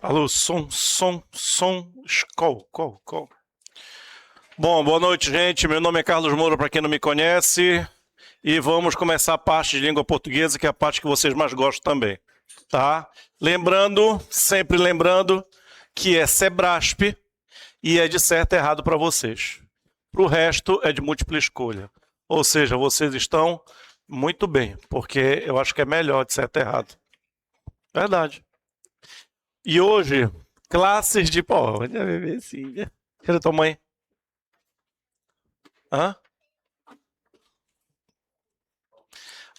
Alô, som, call. Bom, boa noite, gente. Meu nome é Carlos Moura, para quem não me conhece, e vamos começar a parte de língua portuguesa, que é a parte que vocês mais gostam também, tá? Lembrando, sempre lembrando, que é Sebrasp e é de certo e errado para vocês. Para o resto, é de múltipla escolha. Ou seja, vocês estão muito bem, porque eu acho que é melhor de certo e errado. Verdade. E hoje, classes de. Pô, olha, bebê, sim. Cadê tua mãe? Hã?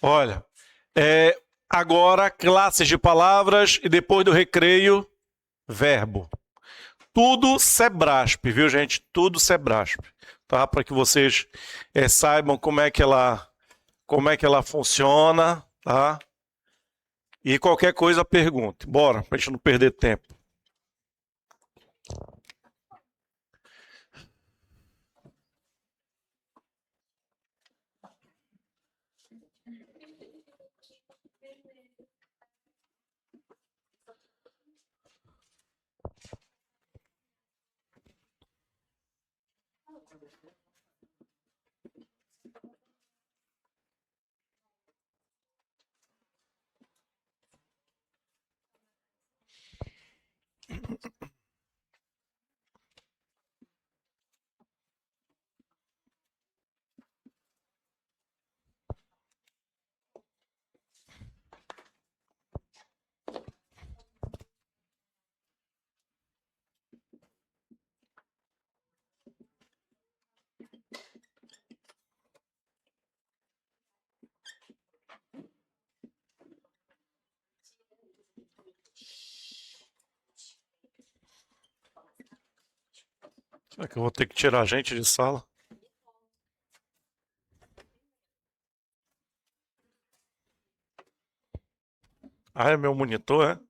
Olha, agora classes de palavras e depois do recreio, verbo. Tudo Sebrasp, viu, gente? Tudo Sebrasp, tá? Para que vocês saibam como é que ela funciona, tá? E qualquer coisa pergunte. Bora, pra gente não perder tempo. Será que eu vou ter que tirar a gente de sala? Ah, é meu monitor, é?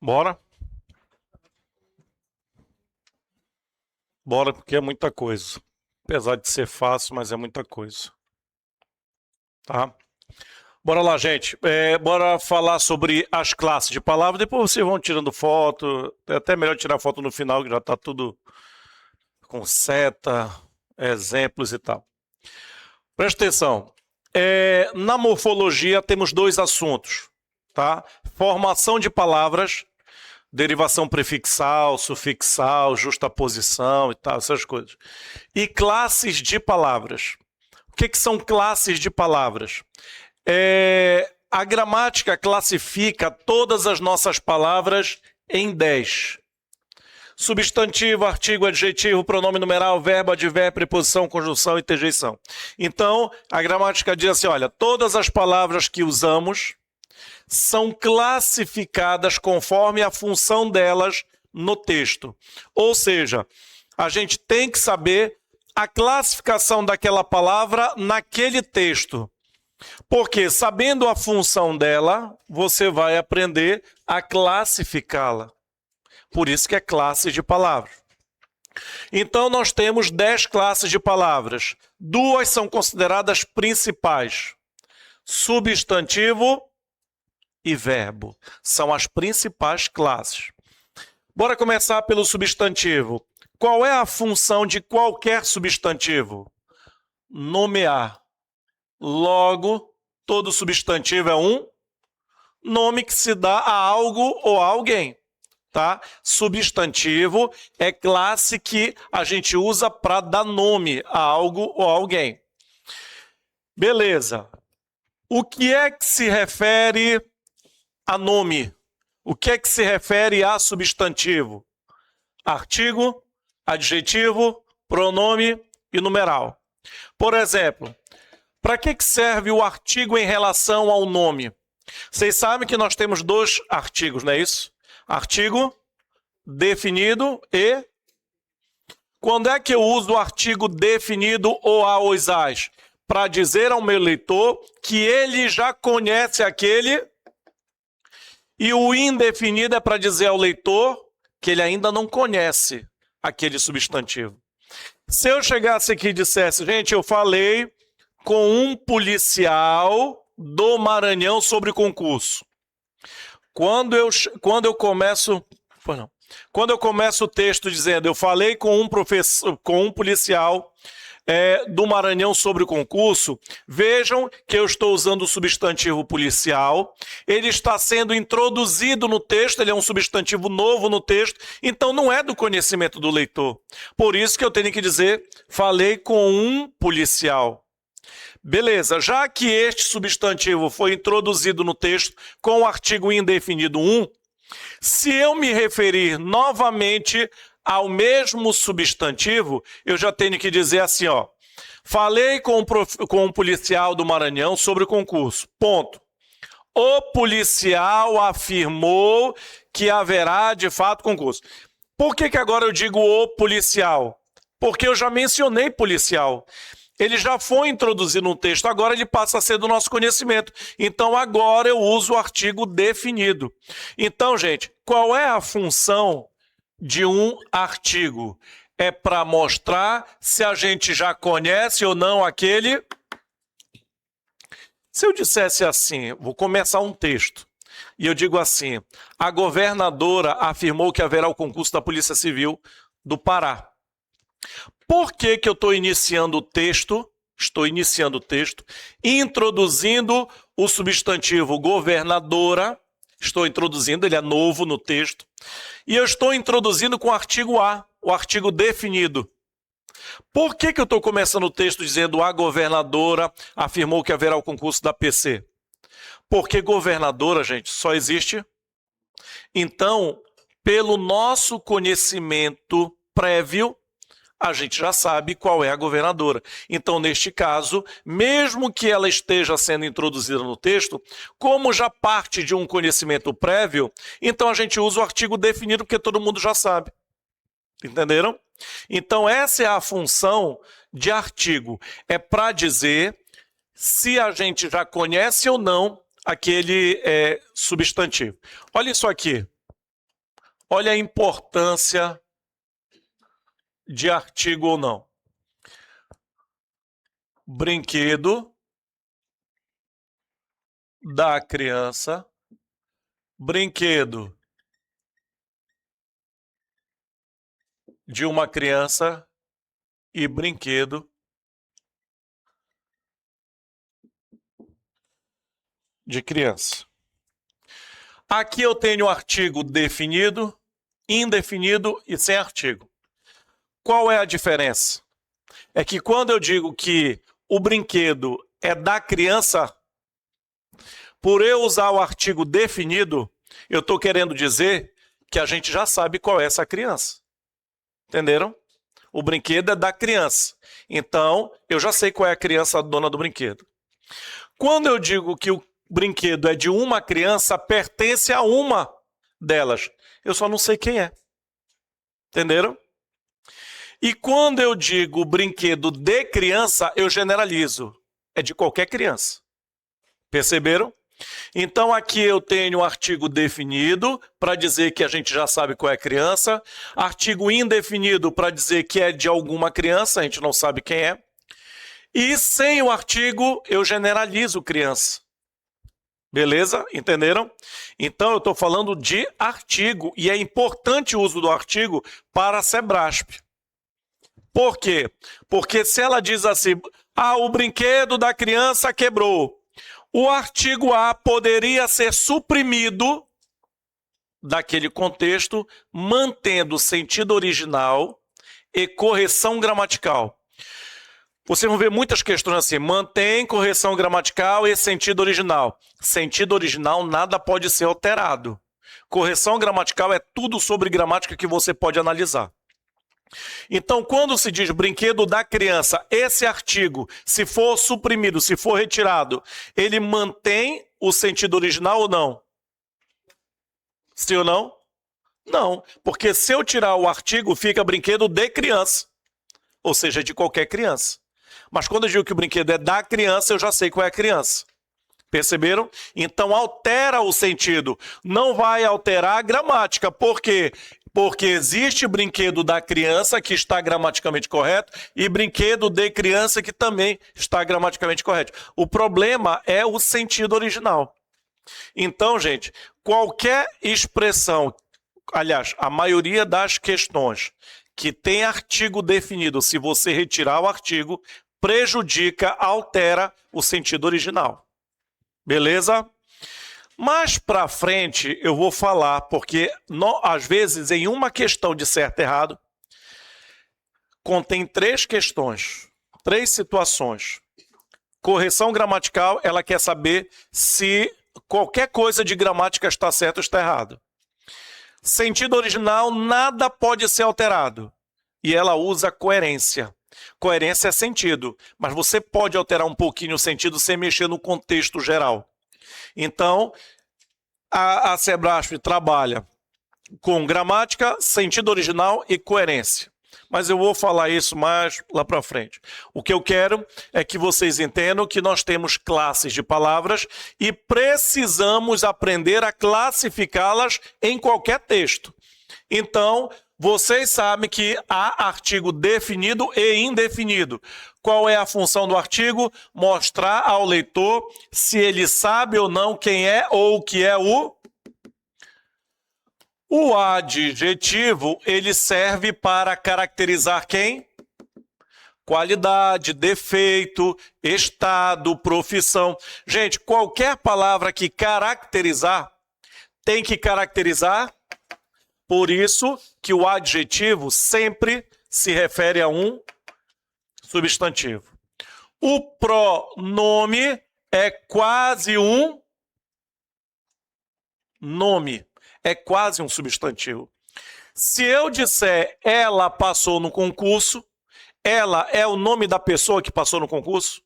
Bora? Bora, porque é muita coisa. Apesar de ser fácil, mas é muita coisa. Tá? Bora lá, gente. Bora falar sobre as classes de palavras. Depois vocês vão tirando foto. É até melhor tirar foto no final, que já está tudo com seta, exemplos e tal. Presta atenção. Na morfologia temos dois assuntos. Tá? Formação de palavras, derivação prefixal, sufixal, justaposição e tal, essas coisas. E classes de palavras. O que são classes de palavras? A gramática classifica todas as nossas palavras em 10. Substantivo, artigo, adjetivo, pronome numeral, verbo, advérbio, preposição, conjunção e interjeição. Então, a gramática diz assim, olha, todas as palavras que usamos são classificadas conforme a função delas no texto. Ou seja, a gente tem que saber a classificação daquela palavra naquele texto. Porque sabendo a função dela, você vai aprender a classificá-la. Por isso que é classe de palavras. Então, nós temos 10 classes de palavras. 2 são consideradas principais. Substantivo e verbo. São as principais classes. Bora começar pelo substantivo. Qual é a função de qualquer substantivo? Nomear. Logo, todo substantivo é um nome que se dá a algo ou a alguém. Tá? Substantivo é classe que a gente usa para dar nome a algo ou a alguém. Beleza. O que é que se refere a nome? O que é que se refere a substantivo? Artigo, adjetivo, pronome e numeral. Por exemplo, para que serve o artigo em relação ao nome? Vocês sabem que nós temos 2 artigos, não é isso? Artigo definido e... Quando é que eu uso o artigo definido ou a os as? Para dizer ao meu leitor que ele já conhece aquele... E o indefinido é para dizer ao leitor que ele ainda não conhece aquele substantivo. Se eu chegasse aqui e dissesse, gente, eu falei com um policial do Maranhão sobre concurso. Quando eu começo o texto dizendo, eu falei com um policial do Maranhão sobre o concurso, vejam que eu estou usando o substantivo policial, ele está sendo introduzido no texto, ele é um substantivo novo no texto, então não é do conhecimento do leitor. Por isso que eu tenho que dizer, falei com um policial. Beleza, já que este substantivo foi introduzido no texto com o artigo indefinido 1, se eu me referir novamente ao mesmo substantivo, eu já tenho que dizer assim, ó, falei com um policial do Maranhão sobre o concurso, ponto. O policial afirmou que haverá de fato concurso. Por que agora eu digo o policial? Porque eu já mencionei policial. Ele já foi introduzido no texto, agora ele passa a ser do nosso conhecimento. Então, agora eu uso o artigo definido. Então, gente, qual é a função de um artigo? É para mostrar se a gente já conhece ou não aquele... Se eu dissesse assim, vou começar um texto, e eu digo assim, a governadora afirmou que haverá o concurso da Polícia Civil do Pará. Por que eu estou iniciando o texto? Estou iniciando o texto, introduzindo o substantivo governadora, estou introduzindo, ele é novo no texto, e eu estou introduzindo com o artigo A, o artigo definido. Por que eu estou começando o texto dizendo a governadora afirmou que haverá o concurso da PC? Porque governadora, gente, só existe. Então, pelo nosso conhecimento prévio, a gente já sabe qual é a governadora. Então, neste caso, mesmo que ela esteja sendo introduzida no texto, como já parte de um conhecimento prévio, então a gente usa o artigo definido porque todo mundo já sabe. Entenderam? Então, essa é a função de artigo. É para dizer se a gente já conhece ou não aquele substantivo. Olha isso aqui. Olha a importância de artigo ou não. Brinquedo da criança. Brinquedo de uma criança e brinquedo de criança. Aqui eu tenho artigo definido, indefinido e sem artigo. Qual é a diferença? É que quando eu digo que o brinquedo é da criança, por eu usar o artigo definido, eu estou querendo dizer que a gente já sabe qual é essa criança. Entenderam? O brinquedo é da criança. Então, eu já sei qual é a criança dona do brinquedo. Quando eu digo que o brinquedo é de uma criança, pertence a uma delas. Eu só não sei quem é. Entenderam? E quando eu digo brinquedo de criança, eu generalizo. É de qualquer criança. Perceberam? Então aqui eu tenho o artigo definido para dizer que a gente já sabe qual é a criança. Artigo indefinido para dizer que é de alguma criança, a gente não sabe quem é. E sem o artigo eu generalizo criança. Beleza? Entenderam? Então eu estou falando de artigo e é importante o uso do artigo para a Sebrasp. Por quê? Porque se ela diz assim, o brinquedo da criança quebrou, o artigo A poderia ser suprimido daquele contexto, mantendo o sentido original e correção gramatical. Vocês vão ver muitas questões assim, mantém correção gramatical e sentido original. Sentido original nada pode ser alterado. Correção gramatical é tudo sobre gramática que você pode analisar. Então, quando se diz brinquedo da criança, esse artigo, se for suprimido, se for retirado, ele mantém o sentido original ou não? Sim ou não? Não, porque se eu tirar o artigo, fica brinquedo de criança, ou seja, de qualquer criança. Mas quando eu digo que o brinquedo é da criança, eu já sei qual é a criança. Perceberam? Então altera o sentido. Não vai alterar a gramática. Por quê? Porque existe brinquedo da criança que está gramaticalmente correto e brinquedo de criança que também está gramaticalmente correto. O problema é o sentido original. Então, gente, qualquer expressão, aliás, a maioria das questões que tem artigo definido, se você retirar o artigo, prejudica, altera o sentido original. Beleza? Mais para frente eu vou falar, porque às vezes em uma questão de certo e errado, contém 3 questões, 3 situações. Correção gramatical, ela quer saber se qualquer coisa de gramática está certo ou está errado. Sentido original, nada pode ser alterado. E ela usa coerência. Coerência é sentido, mas você pode alterar um pouquinho o sentido sem mexer no contexto geral. Então, a Sebrasp trabalha com gramática, sentido original e coerência. Mas eu vou falar isso mais lá para frente. O que eu quero é que vocês entendam que nós temos classes de palavras e precisamos aprender a classificá-las em qualquer texto. Então, vocês sabem que há artigo definido e indefinido. Qual é a função do artigo? Mostrar ao leitor se ele sabe ou não quem é ou o que é o... O adjetivo, ele serve para caracterizar quem? Qualidade, defeito, estado, profissão. Gente, qualquer palavra que caracterizar, tem que caracterizar. Por isso que o adjetivo sempre se refere a um substantivo. O pronome é quase um nome. É quase um substantivo. Se eu disser ela passou no concurso, ela é o nome da pessoa que passou no concurso?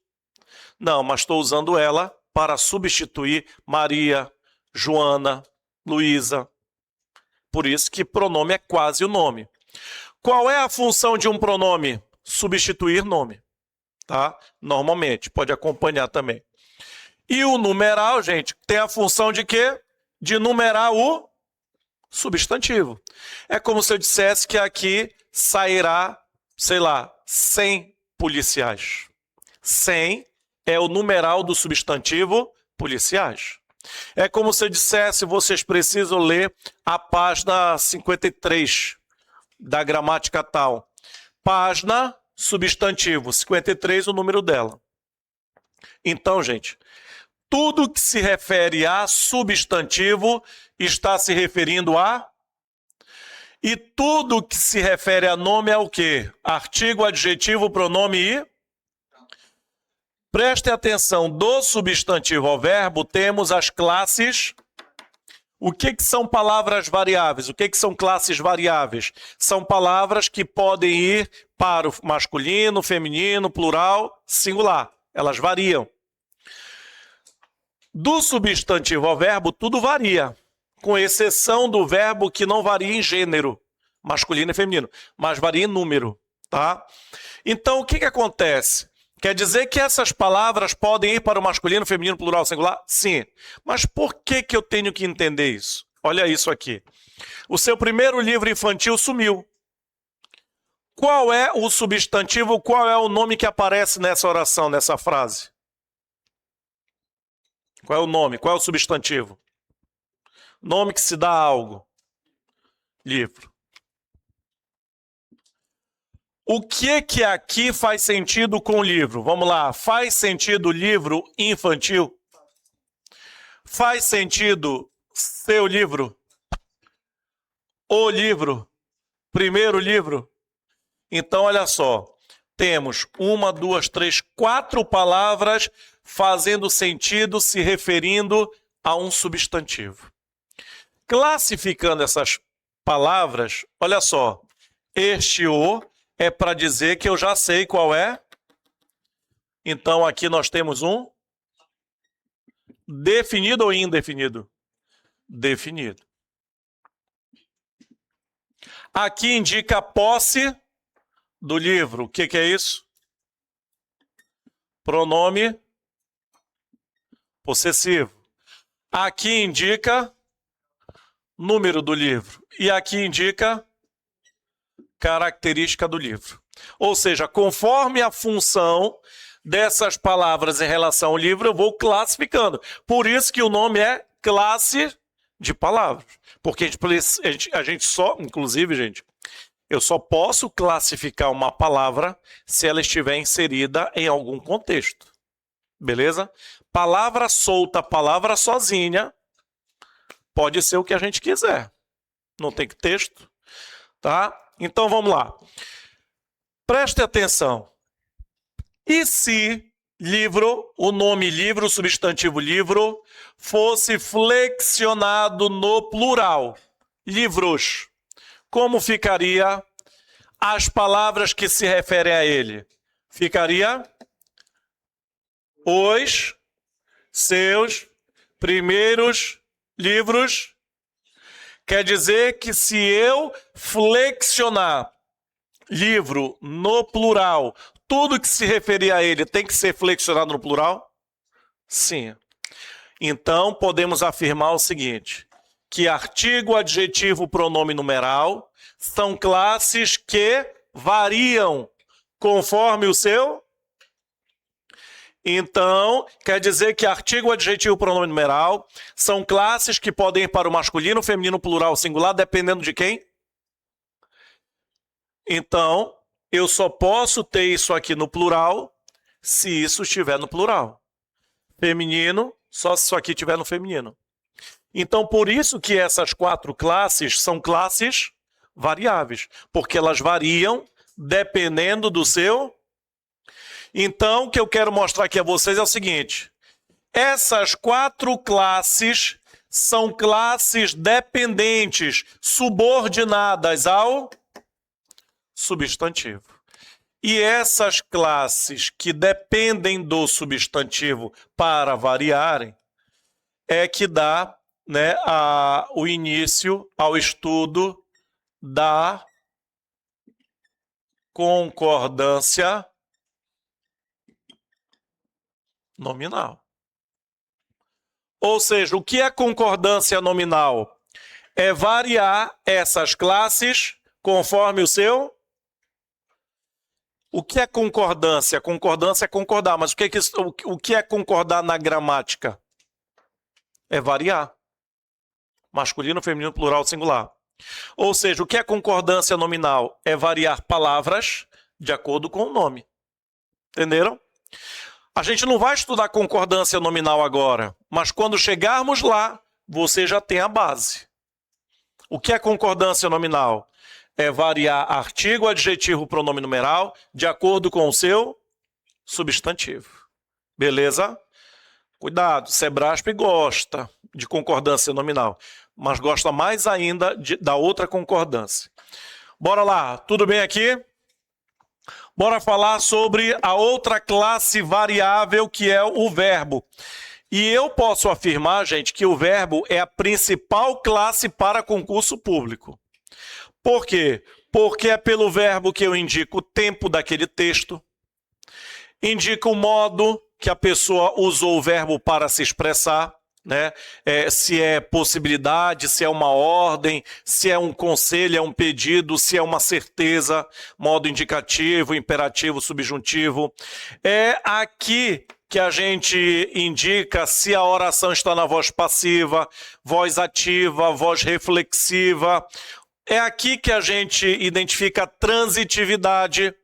Não, mas estou usando ela para substituir Maria, Joana, Luísa. Por isso que pronome é quase o nome. Qual é a função de um pronome? Substituir nome. Tá? Normalmente, pode acompanhar também. E o numeral, gente, tem a função de quê? De numerar o substantivo. É como se eu dissesse que aqui sairá, sei lá, 100 policiais. 100 é o numeral do substantivo policiais. É como se eu dissesse, vocês precisam ler a página 53 da gramática tal. Página, substantivo, 53, o número dela. Então, gente, tudo que se refere a substantivo está se referindo a... E tudo que se refere a nome é o quê? Artigo, adjetivo, pronome e... Preste atenção, do substantivo ao verbo temos as classes. O que são palavras variáveis? O que são classes variáveis? São palavras que podem ir para o masculino, feminino, plural, singular. Elas variam. Do substantivo ao verbo, tudo varia, com exceção do verbo que não varia em gênero, masculino e feminino, mas varia em número, tá? Então, o que acontece? Quer dizer que essas palavras podem ir para o masculino, feminino, plural, singular? Sim. Mas por que eu tenho que entender isso? Olha isso aqui. O seu primeiro livro infantil sumiu. Qual é o substantivo, qual é o nome que aparece nessa oração, nessa frase? Qual é o nome? Qual é o substantivo? Nome que se dá a algo. Livro. O que aqui faz sentido com o livro? Vamos lá. Faz sentido o livro infantil? Faz sentido seu livro? O livro? Primeiro livro? Então, olha só. Temos 1, 2, 3, 4 palavras fazendo sentido se referindo a um substantivo. Classificando essas palavras, olha só. Este o é para dizer que eu já sei qual é. Então, aqui nós temos um definido ou indefinido? Definido. Aqui indica a posse do livro. O que é isso? Pronome possessivo. Aqui indica número do livro. E aqui indica característica do livro. Ou seja, conforme a função dessas palavras em relação ao livro, eu vou classificando. Por isso que o nome é classe de palavras. Porque a gente só, inclusive, gente, eu só posso classificar uma palavra se ela estiver inserida em algum contexto. Beleza? Palavra solta, palavra sozinha, pode ser o que a gente quiser. Não tem texto, tá? Então, vamos lá. Preste atenção. E se livro, o nome livro, o substantivo livro, fosse flexionado no plural? Livros. Como ficaria as palavras que se referem a ele? Ficaria os seus primeiros livros. Quer dizer que se eu flexionar livro no plural, tudo que se referir a ele tem que ser flexionado no plural? Sim. Então, podemos afirmar o seguinte, que artigo, adjetivo, pronome numeral são classes que variam conforme o seu... Então, quer dizer que artigo, adjetivo, pronome numeral são classes que podem ir para o masculino, feminino, plural, singular, dependendo de quem? Então, eu só posso ter isso aqui no plural se isso estiver no plural. Feminino, só se isso aqui estiver no feminino. Então, por isso que essas 4 classes são classes variáveis, porque elas variam dependendo do seu... Então, o que eu quero mostrar aqui a vocês é o seguinte. Essas 4 classes são classes dependentes, subordinadas ao substantivo. E essas classes que dependem do substantivo para variarem é que dá, né, o início ao estudo da concordância nominal. Ou seja, o que é concordância nominal? é variar essas classes conforme o seu... O que é concordância? Concordância é concordar, mas o que é concordar na gramática? É variar. Masculino, feminino, plural, singular. Ou seja, o que é concordância nominal? É variar palavras de acordo com o nome. Entenderam? A gente não vai estudar concordância nominal agora, mas quando chegarmos lá, você já tem a base. O que é concordância nominal? É variar artigo, adjetivo, pronome numeral de acordo com o seu substantivo. Beleza? Cuidado, Sebrasp gosta de concordância nominal, mas gosta mais ainda da outra concordância. Bora lá, tudo bem aqui? Bora falar sobre a outra classe variável que é o verbo. E eu posso afirmar, gente, que o verbo é a principal classe para concurso público. Por quê? Porque é pelo verbo que eu indico o tempo daquele texto, indica o modo que a pessoa usou o verbo para se expressar, né? Se é possibilidade, se é uma ordem, se é um conselho, é um pedido, se é uma certeza, modo indicativo, imperativo, subjuntivo. É aqui que a gente indica se a oração está na voz passiva, voz ativa, voz reflexiva. É aqui que a gente identifica a transitividade.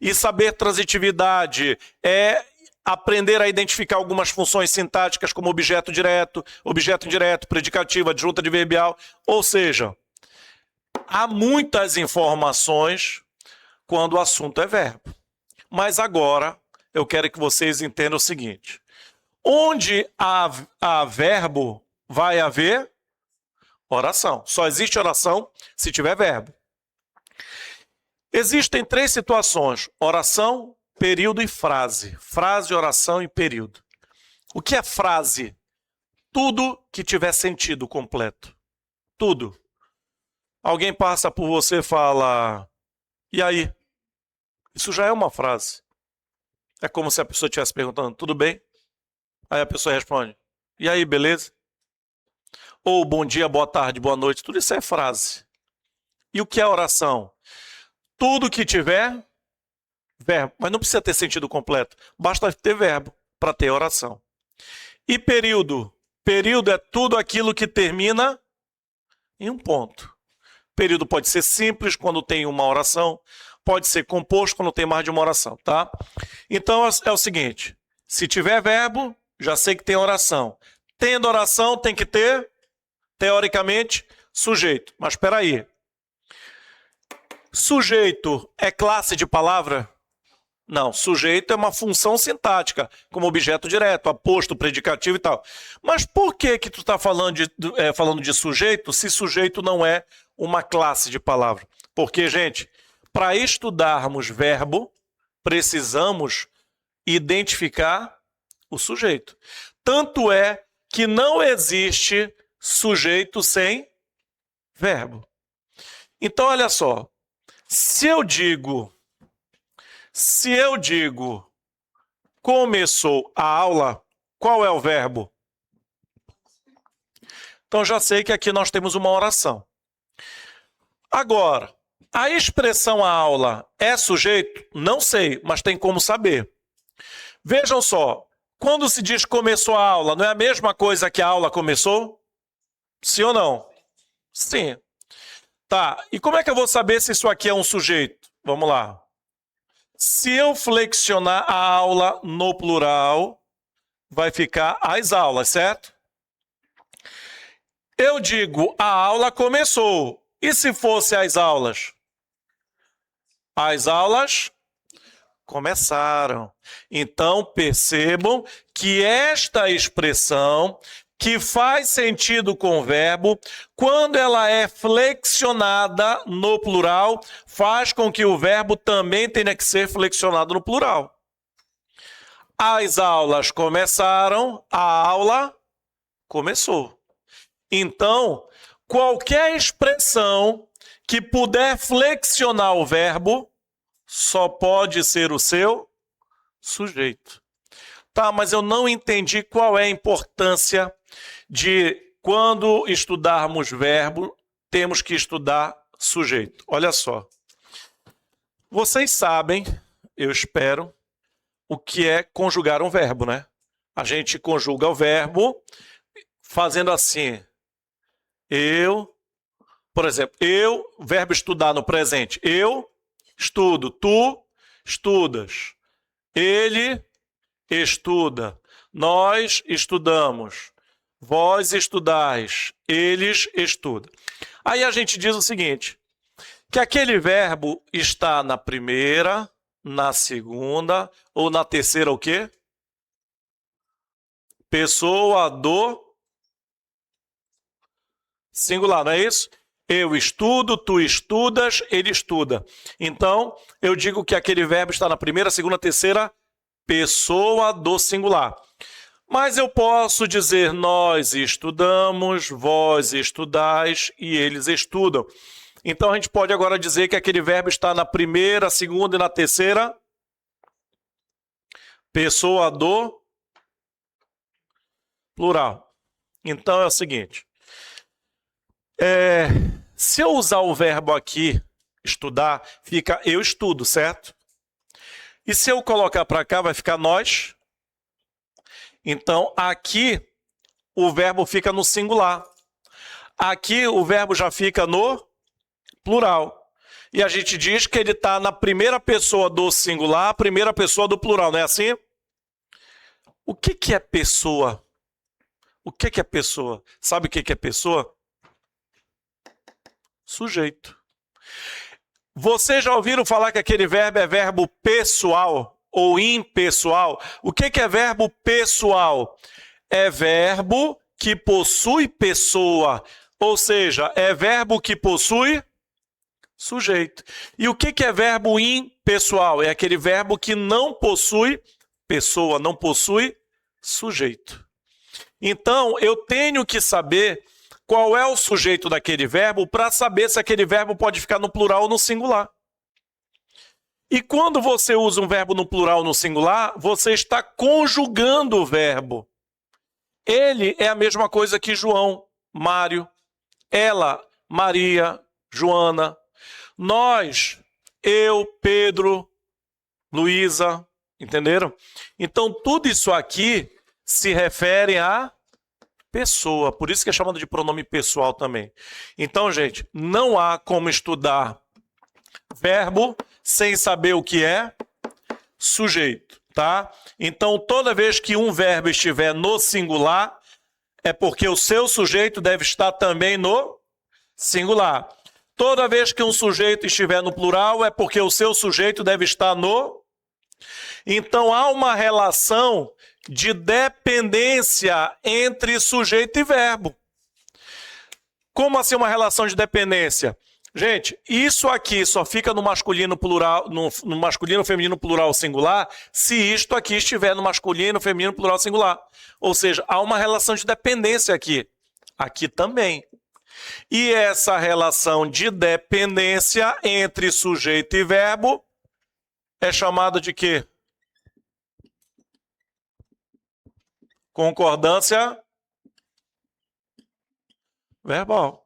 E saber transitividade é aprender a identificar algumas funções sintáticas como objeto direto, objeto indireto, predicativo, adjunta adverbial. Ou seja, há muitas informações quando o assunto é verbo. Mas agora eu quero que vocês entendam o seguinte. Onde há verbo, vai haver oração. Só existe oração se tiver verbo. Existem 3 situações: oração, período e frase. Frase, oração e período. O que é frase? Tudo que tiver sentido completo. Tudo. Alguém passa por você e fala, e aí? Isso já é uma frase. É como se a pessoa estivesse perguntando, tudo bem? Aí a pessoa responde, e aí, beleza? Ou bom dia, boa tarde, boa noite. Tudo isso é frase. E o que é oração? Tudo que tiver verbo. Mas não precisa ter sentido completo. Basta ter verbo para ter oração. E período? Período é tudo aquilo que termina em um ponto. Período pode ser simples quando tem uma oração. Pode ser composto quando tem mais de uma oração, tá? Então é o seguinte. Se tiver verbo, já sei que tem oração. Tendo oração, tem que ter... teoricamente, sujeito. Mas espera aí. Sujeito é classe de palavra? Não, sujeito é uma função sintática, como objeto direto, aposto, predicativo e tal. Mas por que tu está falando de sujeito, se sujeito não é uma classe de palavra? Porque, gente, para estudarmos verbo, precisamos identificar o sujeito. Tanto é que não existe sujeito sem verbo. Então, olha só. Se eu digo começou a aula, qual é o verbo? Então, já sei que aqui nós temos uma oração. Agora, a expressão a aula é sujeito? Não sei, mas tem como saber. Vejam só, quando se diz começou a aula, não é a mesma coisa que a aula começou? Sim ou não? Sim. Tá, e como é que eu vou saber se isso aqui é um sujeito? Vamos lá. Se eu flexionar a aula no plural, vai ficar as aulas, certo? Eu digo, a aula começou. E se fosse as aulas? As aulas começaram. Então, percebam que esta expressão, que faz sentido com o verbo, quando ela é flexionada no plural, faz com que o verbo também tenha que ser flexionado no plural. As aulas começaram, a aula começou. Então, qualquer expressão que puder flexionar o verbo, só pode ser o seu sujeito. Tá, mas eu não entendi qual é a importância de quando estudarmos verbo, temos que estudar sujeito. Olha só. Vocês sabem, eu espero, o que é conjugar um verbo, né? A gente conjuga o verbo fazendo assim. Por exemplo, verbo estudar no presente. Eu estudo, tu estudas. Ele estuda. Nós estudamos. Vós estudais. Eles estudam. Aí a gente diz o seguinte, que aquele verbo está na primeira, na segunda ou na terceira o quê? Pessoa do singular, não é isso? Eu estudo, tu estudas, ele estuda. Então, eu digo que aquele verbo está na primeira, segunda, terceira pessoa do singular. Mas eu posso dizer nós estudamos, vós estudais e eles estudam. Então, a gente pode agora dizer que aquele verbo está na primeira, segunda e na terceira pessoa do plural. Então, é o seguinte. Se eu usar o verbo aqui, estudar, fica eu estudo, certo? E se eu colocar para cá, vai ficar nós. Então, aqui, o verbo fica no singular. Aqui, o verbo já fica no plural. E a gente diz que ele está na primeira pessoa do singular, primeira pessoa do plural, não é assim? O que é pessoa? O que é pessoa? Sabe o que é pessoa? Sujeito. Vocês já ouviram falar que aquele verbo é verbo pessoal ou impessoal? O que é verbo pessoal? É verbo que possui pessoa, ou seja, é verbo que possui sujeito. E o que é verbo impessoal? É aquele verbo que não possui pessoa, não possui sujeito. Então, eu tenho que saber qual é o sujeito daquele verbo para saber se aquele verbo pode ficar no plural ou no singular. E quando você usa um verbo no plural ou no singular, você está conjugando o verbo. Ele é a mesma coisa que João, Mário, ela, Maria, Joana, nós, eu, Pedro, Luísa, entenderam? Então, tudo isso aqui se refere a pessoa, por isso que é chamado de pronome pessoal também. Então, gente, não há como estudar verbo sem saber o que é sujeito, tá? Então, toda vez que um verbo estiver no singular, é porque o seu sujeito deve estar também no singular. Toda vez que um sujeito estiver no plural, é porque o seu sujeito deve estar no... Então, há uma relação de dependência entre sujeito e verbo. Como assim uma relação de dependência? Gente, isso aqui só fica no masculino plural, no masculino, feminino, plural, singular, se isto aqui estiver no masculino, feminino, plural, singular. Ou seja, há uma relação de dependência aqui. Aqui também. E essa relação de dependência entre sujeito e verbo é chamada de quê? Concordância verbal.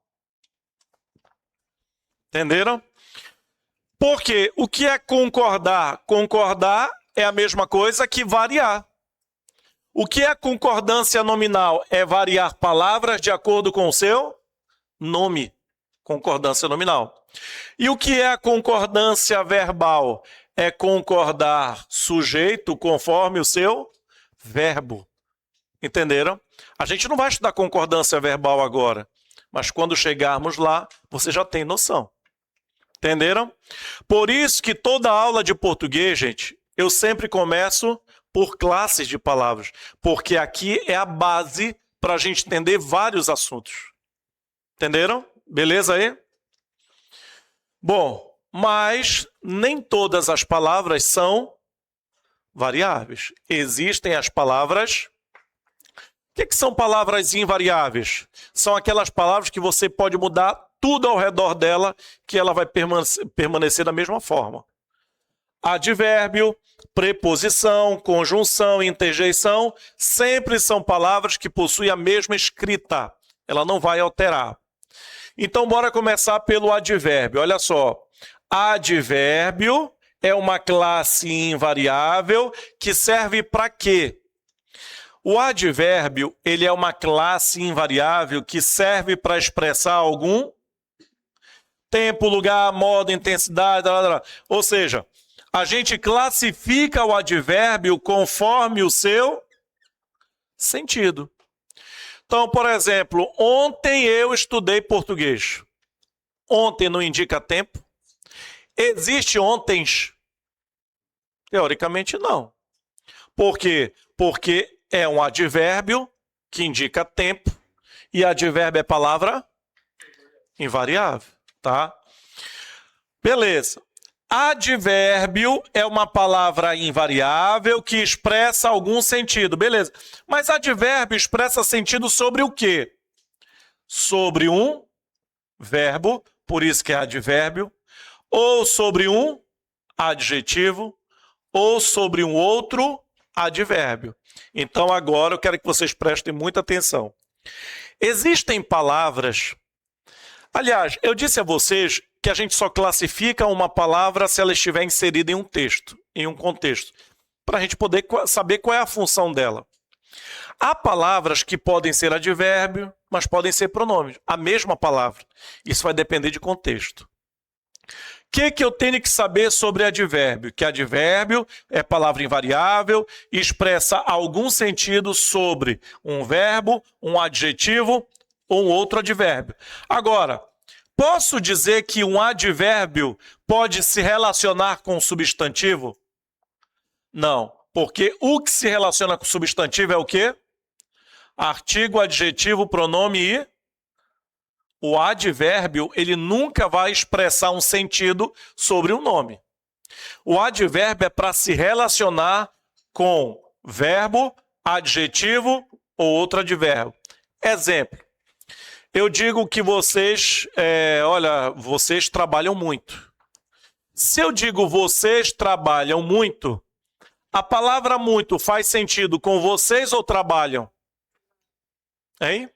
Entenderam? Porque o que é concordar? Concordar é a mesma coisa que variar. O que é concordância nominal? É variar palavras de acordo com o seu nome. Concordância nominal. E o que é a concordância verbal? É concordar sujeito conforme o seu verbo. Entenderam? A gente não vai estudar concordância verbal agora, mas quando chegarmos lá, você já tem noção. Entenderam? Por isso que toda aula de português, gente, eu sempre começo por classes de palavras, porque aqui é a base para a gente entender vários assuntos. Entenderam? Beleza aí? Bom, mas nem todas as palavras são variáveis. Existem as palavras... O que são palavras invariáveis? São aquelas palavras que você pode mudar tudo ao redor dela, que ela vai permanecer da mesma forma. Advérbio, preposição, conjunção, interjeição, sempre são palavras que possuem a mesma escrita. Ela não vai alterar. Então, bora começar pelo advérbio. Olha só. Advérbio é uma classe invariável que serve para quê? O advérbio, ele é uma classe invariável que serve para expressar algum tempo, lugar, modo, intensidade, ou seja, a gente classifica o advérbio conforme o seu sentido. Então, por exemplo, ontem eu estudei português. Ontem não indica tempo. Existe ontens? Teoricamente, não. Por quê? Porque é um advérbio que indica tempo e advérbio é palavra invariável, tá? Beleza. Advérbio é uma palavra invariável que expressa algum sentido, beleza. Mas advérbio expressa sentido sobre o quê? Sobre um verbo, por isso que é advérbio, ou sobre um adjetivo, ou sobre um outro advérbio. Então agora eu quero que vocês prestem muita atenção. Existem palavras... Aliás, eu disse a vocês que a gente só classifica uma palavra se ela estiver inserida em um texto, em um contexto, para a gente poder saber qual é a função dela. Há palavras que podem ser advérbio, mas podem ser pronomes, a mesma palavra. Isso vai depender de contexto. O que eu tenho que saber sobre advérbio? Que advérbio é palavra invariável e expressa algum sentido sobre um verbo, um adjetivo ou um outro advérbio. Agora, posso dizer que um advérbio pode se relacionar com um substantivo? Não, porque o que se relaciona com substantivo é o quê? Artigo, adjetivo, pronome e... O advérbio, ele nunca vai expressar um sentido sobre um nome. O advérbio é para se relacionar com verbo, adjetivo ou outro advérbio. Exemplo. Eu digo que vocês, vocês trabalham muito. Se eu digo vocês trabalham muito, a palavra muito faz sentido com vocês ou trabalham? Hein?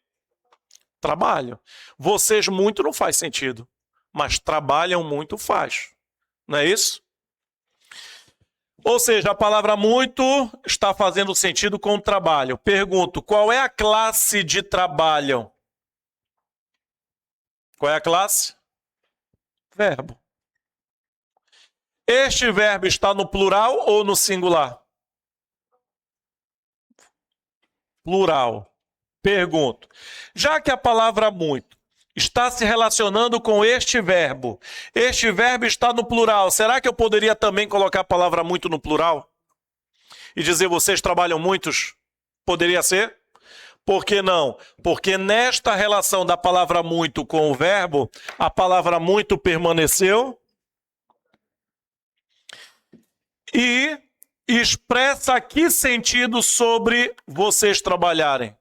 Trabalham. Vocês muito não faz sentido, mas trabalham muito faz. Não é isso? Ou seja, a palavra muito está fazendo sentido com o trabalho. Pergunto, qual é a classe de trabalham? Qual é a classe? Verbo. Este verbo está no plural ou no singular? Plural. Pergunto, já que a palavra muito está se relacionando com este verbo está no plural, será que eu poderia também colocar a palavra muito no plural? E dizer vocês trabalham muitos? Poderia ser? Por que não? Porque nesta relação da palavra muito com o verbo, a palavra muito permaneceu e expressa que sentido sobre vocês trabalharem?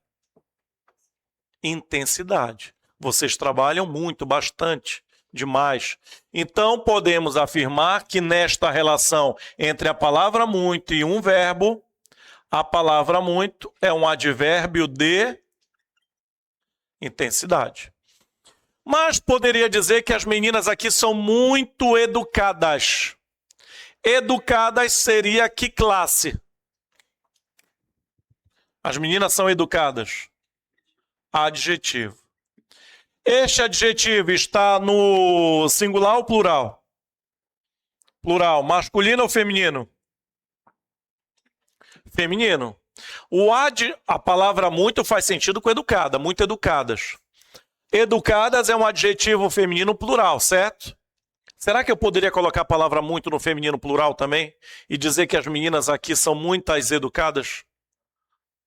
Intensidade. Vocês trabalham muito, bastante, demais. Então, podemos afirmar que nesta relação entre a palavra muito e um verbo, a palavra muito é um advérbio de intensidade. Mas poderia dizer que as meninas aqui são muito educadas. Educadas seria que classe? As meninas são educadas. Adjetivo. Este adjetivo está no singular ou plural? Plural. Masculino ou feminino? Feminino. A palavra muito faz sentido com educada, muito educadas. Educadas é um adjetivo feminino plural, certo? Será que eu poderia colocar a palavra muito no feminino plural também? E dizer que as meninas aqui são muitas educadas?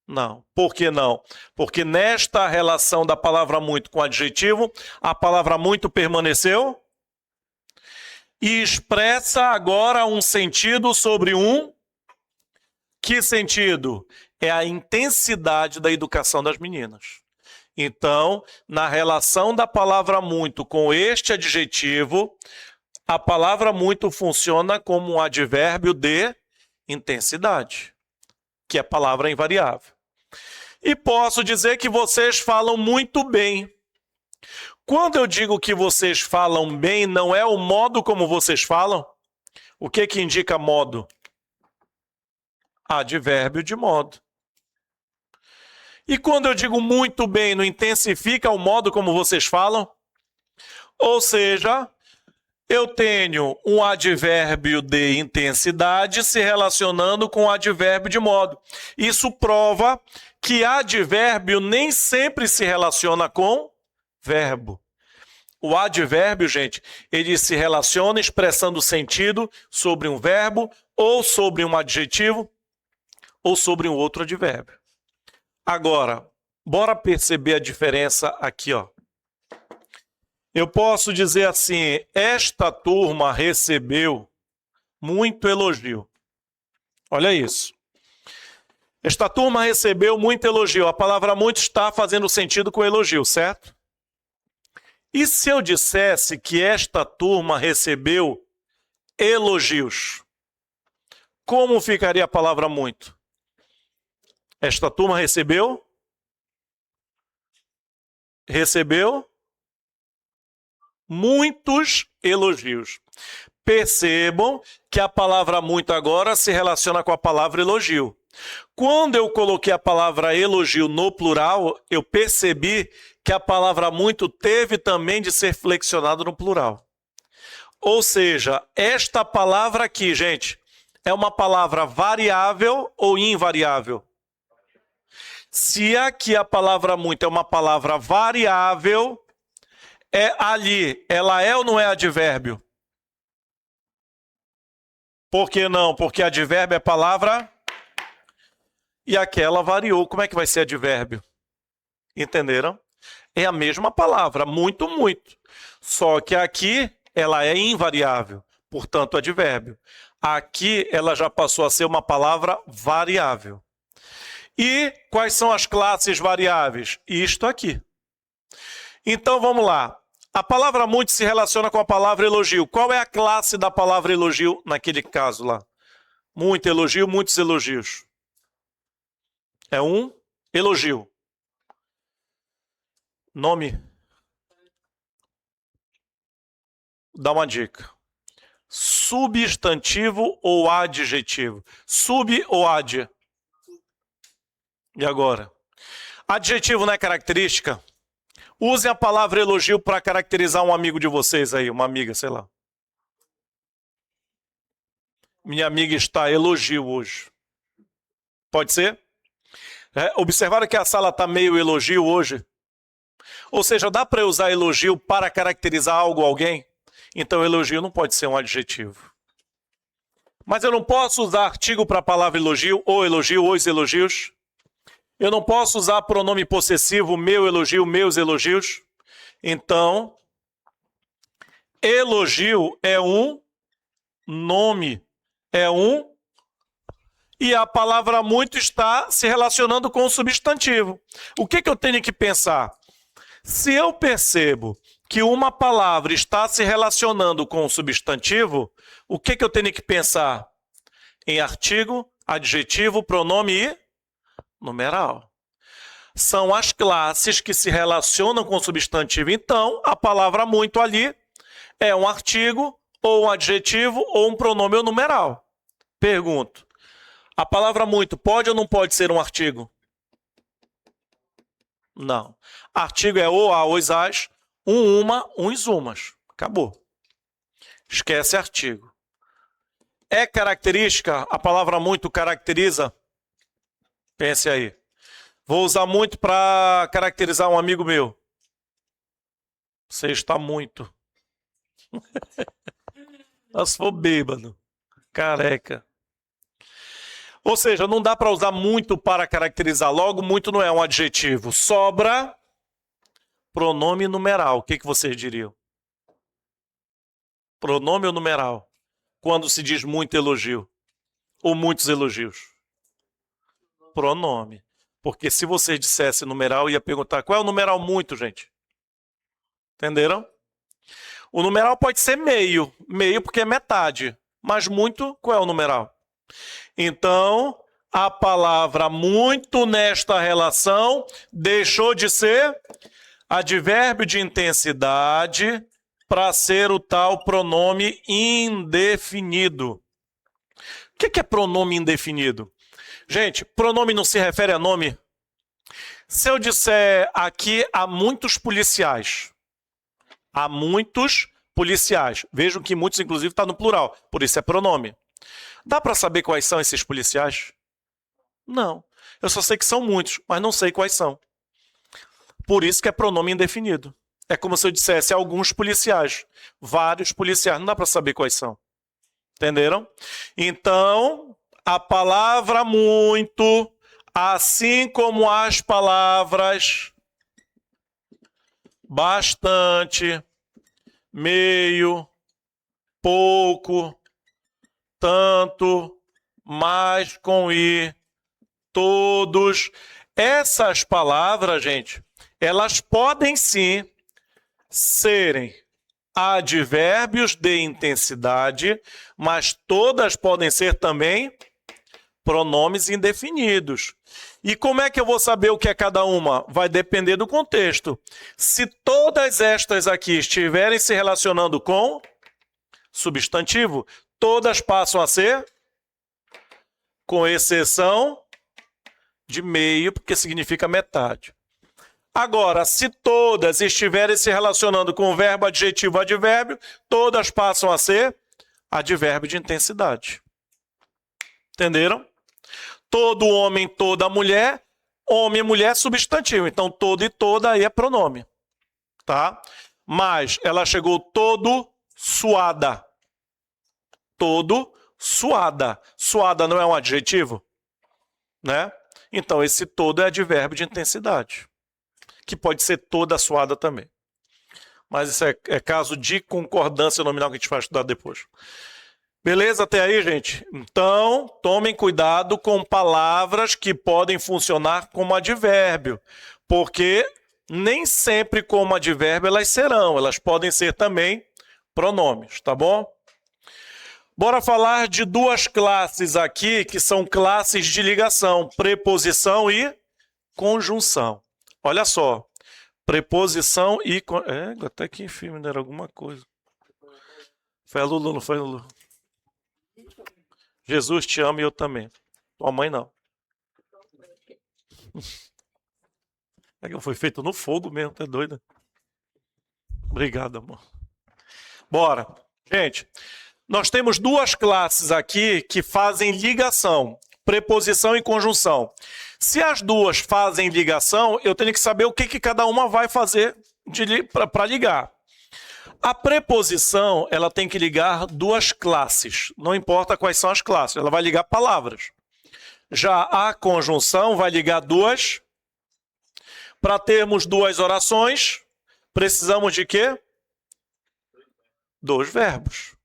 Não. Por que não? Porque nesta relação da palavra muito com adjetivo, a palavra muito permaneceu e expressa agora um sentido sobre um... Que sentido? É a intensidade da educação das meninas. Então, na relação da palavra muito com este adjetivo, a palavra muito funciona como um advérbio de intensidade, que é palavra invariável. E posso dizer que vocês falam muito bem. Quando eu digo que vocês falam bem, não é o modo como vocês falam? O que que indica modo? Advérbio de modo. E quando eu digo muito bem, não intensifica o modo como vocês falam? Ou seja, eu tenho um advérbio de intensidade se relacionando com o advérbio de modo. Isso prova que advérbio nem sempre se relaciona com verbo. O advérbio, gente, ele se relaciona expressando sentido sobre um verbo, ou sobre um adjetivo, ou sobre um outro advérbio. Agora, bora perceber a diferença aqui, ó. Eu posso dizer assim, esta turma recebeu muito elogio. Olha isso. Esta turma recebeu muito elogio. A palavra muito está fazendo sentido com elogio, certo? E se eu dissesse que esta turma recebeu elogios? Como ficaria a palavra muito? Esta turma recebeu muitos elogios. Percebam que a palavra muito agora se relaciona com a palavra elogio. Quando eu coloquei a palavra elogio no plural, eu percebi que a palavra muito teve também de ser flexionada no plural. Ou seja, esta palavra aqui, gente, é uma palavra variável ou invariável? Se aqui a palavra muito é uma palavra variável, ali, ela é ou não é advérbio? Por que não? Porque advérbio é palavra e aquela variou. Como é que vai ser advérbio? Entenderam? É a mesma palavra, muito, muito. Só que aqui ela é invariável, portanto advérbio. Aqui ela já passou a ser uma palavra variável. E quais são as classes variáveis? Isto aqui. Então vamos lá. A palavra muito se relaciona com a palavra elogio. Qual é a classe da palavra elogio naquele caso lá? Muito elogio, muitos elogios. É um elogio. Nome. Dá uma dica. Substantivo ou adjetivo? Sub ou ad? E agora? Adjetivo não é característica? Usem a palavra elogio para caracterizar um amigo de vocês aí, uma amiga, sei lá. Minha amiga está elogio hoje. Pode ser? Observaram que a sala está meio elogio hoje? Ou seja, dá para usar elogio para caracterizar algo ou alguém? Então elogio não pode ser um adjetivo. Mas eu não posso usar artigo para a palavra elogio, os elogios. Eu não posso usar pronome possessivo, meu elogio, meus elogios. Então, elogio é um nome, e a palavra muito está se relacionando com o substantivo. O que eu tenho que pensar? Se eu percebo que uma palavra está se relacionando com o substantivo, o que eu tenho que pensar? Em artigo, adjetivo, pronome e numeral. São as classes que se relacionam com o substantivo. Então, a palavra muito ali é um artigo, ou um adjetivo, ou um pronome ou numeral. Pergunto, a palavra muito pode ou não pode ser um artigo? Não. Artigo é o, a, os, as, uma, uns, umas. Acabou. Esquece artigo. É característica? A palavra muito caracteriza? Pense aí. Vou usar muito para caracterizar um amigo meu. Você está muito. Se for bêbado. Careca. Ou seja, não dá para usar muito para caracterizar. Logo, muito não é um adjetivo. Sobra pronome numeral. O que vocês diriam? Pronome ou numeral? Quando se diz muito elogio. Ou muitos elogios. Pronome. Porque se vocês dissessem numeral, ia perguntar qual é o numeral muito, gente? Entenderam? O numeral pode ser meio. Meio porque é metade. Mas muito, qual é o numeral? Então, a palavra muito nesta relação deixou de ser advérbio de intensidade para ser o tal pronome indefinido. O que é pronome indefinido? Gente, pronome não se refere a nome. Se eu disser aqui há muitos policiais, há muitos policiais. Vejam que muitos, inclusive, está no plural, por isso é pronome. Dá para saber quais são esses policiais? Não. Eu só sei que são muitos, mas não sei quais são. Por isso que é pronome indefinido. É como se eu dissesse alguns policiais, vários policiais, não dá para saber quais são. Entenderam? Então, a palavra muito, assim como as palavras bastante, meio, pouco, tanto, mais com i, todos. Essas palavras, gente, elas podem sim serem advérbios de intensidade, mas todas podem ser também pronomes indefinidos. E como é que eu vou saber o que é cada uma? Vai depender do contexto. Se todas estas aqui estiverem se relacionando com substantivo, todas passam a ser, com exceção de meio, porque significa metade. Agora, se todas estiverem se relacionando com o verbo, adjetivo, advérbio, todas passam a ser advérbio de intensidade. Entenderam? Todo homem, toda mulher, homem e mulher substantivo. Então, todo e toda aí é pronome. Tá? Mas ela chegou todo suada. Todo suada. Suada não é um adjetivo? Né? Então, esse todo é advérbio de intensidade. Que pode ser toda suada também. Mas isso é caso de concordância nominal que a gente vai estudar depois. Beleza até aí, gente? Então, tomem cuidado com palavras que podem funcionar como advérbio, porque nem sempre como advérbio elas serão, elas podem ser também pronomes, tá bom? Bora falar de duas classes aqui, que são classes de ligação, preposição e conjunção. Olha só, preposição e... até que enfim, me deram alguma coisa. Foi a Lulu, não foi a Lulu? Jesus te ama e eu também. Tua mãe não. É que foi feito no fogo mesmo, tá doida? Obrigado, amor. Bora. Gente, nós temos duas classes aqui que fazem ligação, preposição e conjunção. Se as duas fazem ligação, eu tenho que saber o que cada uma vai fazer para ligar. A preposição, ela tem que ligar duas classes, não importa quais são as classes, ela vai ligar palavras. Já a conjunção vai ligar duas. Para termos duas orações, precisamos de quê? Dois verbos.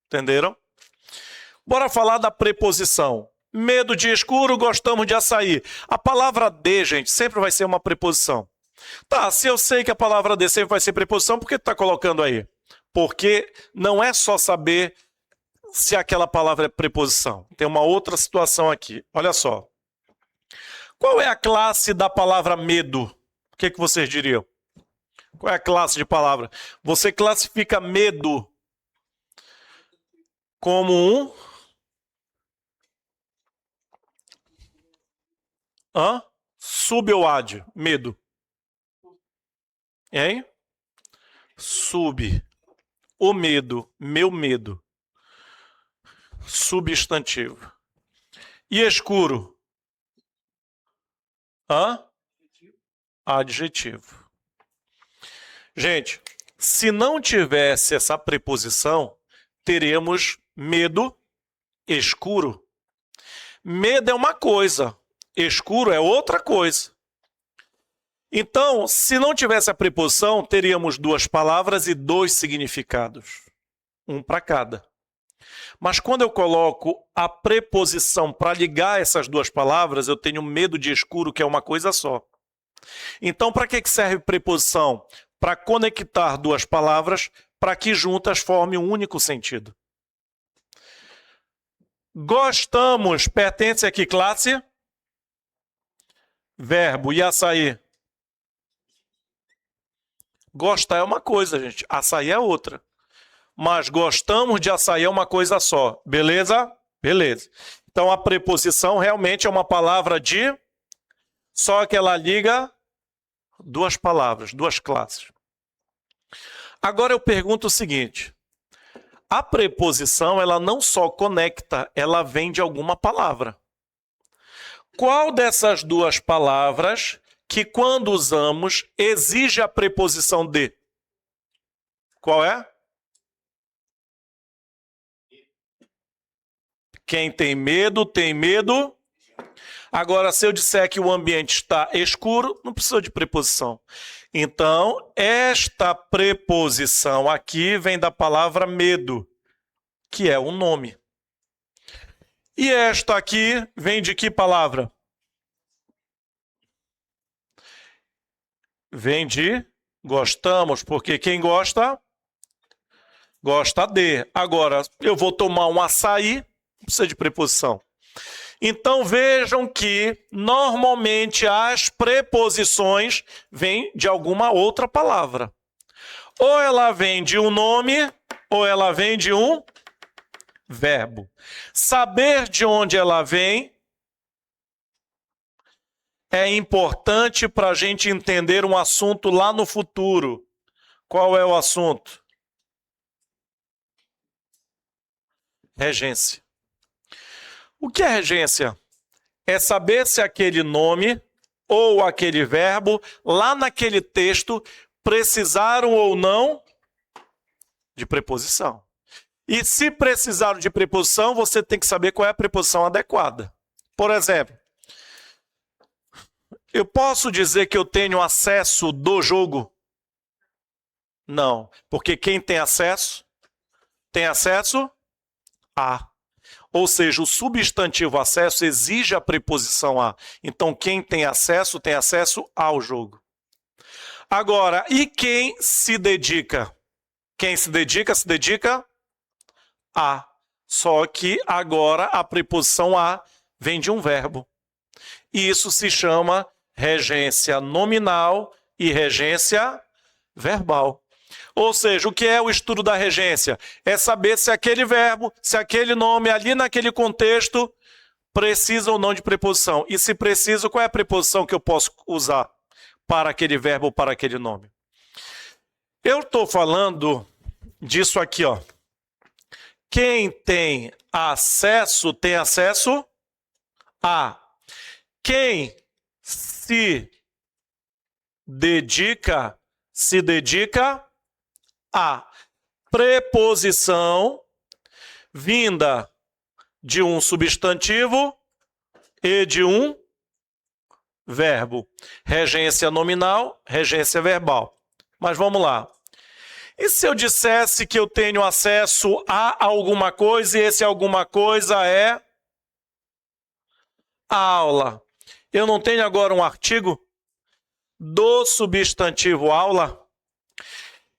Entenderam? Bora falar da preposição. Medo de escuro, gostamos de açaí. A palavra de, gente, sempre vai ser uma preposição. Tá, se eu sei que a palavra de sempre vai ser preposição, por que tu está colocando aí? Porque não é só saber se aquela palavra é preposição. Tem uma outra situação aqui. Olha só. Qual é a classe da palavra medo? O que vocês diriam? Qual é a classe de palavra? Você classifica medo como um... Sub ou ad? Medo. Hein? Sub. O medo. Meu medo. Substantivo. E escuro? Adjetivo. Gente, se não tivesse essa preposição, teríamos medo escuro. Medo é uma coisa, escuro é outra coisa. Então, se não tivesse a preposição, teríamos duas palavras e dois significados, um para cada. Mas quando eu coloco a preposição para ligar essas duas palavras, eu tenho medo de escuro, que é uma coisa só. Então, para que serve preposição? Para conectar duas palavras, para que juntas formem um único sentido. Gostamos pertence a que classe? Verbo. E açaí? Gostar é uma coisa, gente. Açaí é outra. Mas gostamos de açaí é uma coisa só. Beleza? Beleza. Então a preposição realmente é uma palavra de... Só que ela liga duas palavras, duas classes. Agora eu pergunto o seguinte. A preposição, ela não só conecta, ela vem de alguma palavra. Qual dessas duas palavras que, quando usamos, exige a preposição de? Qual é? Quem tem medo, tem medo. Agora, se eu disser que o ambiente está escuro, não precisa de preposição. Então, esta preposição aqui vem da palavra medo, que é um nome. E esta aqui vem de que palavra? Vem de gostamos, porque quem gosta, gosta de. Agora, eu vou tomar um açaí, não precisa de preposição. Então vejam que normalmente as preposições vêm de alguma outra palavra. Ou ela vem de um nome, ou ela vem de um verbo. Saber de onde ela vem é importante para a gente entender um assunto lá no futuro. Qual é o assunto? Regência. O que é regência? É saber se aquele nome ou aquele verbo, lá naquele texto, precisaram ou não de preposição. E se precisaram de preposição, você tem que saber qual é a preposição adequada. Por exemplo, eu posso dizer que eu tenho acesso do jogo? Não, porque quem tem acesso a. Ou seja, o substantivo acesso exige a preposição a. Então, quem tem acesso ao jogo. Agora, e quem se dedica? Quem se dedica a. Só que agora a preposição a vem de um verbo. E isso se chama regência nominal e regência verbal. Ou seja, o que é o estudo da regência? É saber se aquele verbo, se aquele nome ali naquele contexto precisa ou não de preposição. E se precisa, qual é a preposição que eu posso usar para aquele verbo ou para aquele nome? Eu estou falando disso aqui, ó. Quem tem acesso a. Quem se dedica a. Preposição vinda de um substantivo e de um verbo. Regência nominal, regência verbal. Mas vamos lá. E se eu dissesse que eu tenho acesso a alguma coisa e esse alguma coisa é a aula? Eu não tenho agora um artigo do substantivo aula?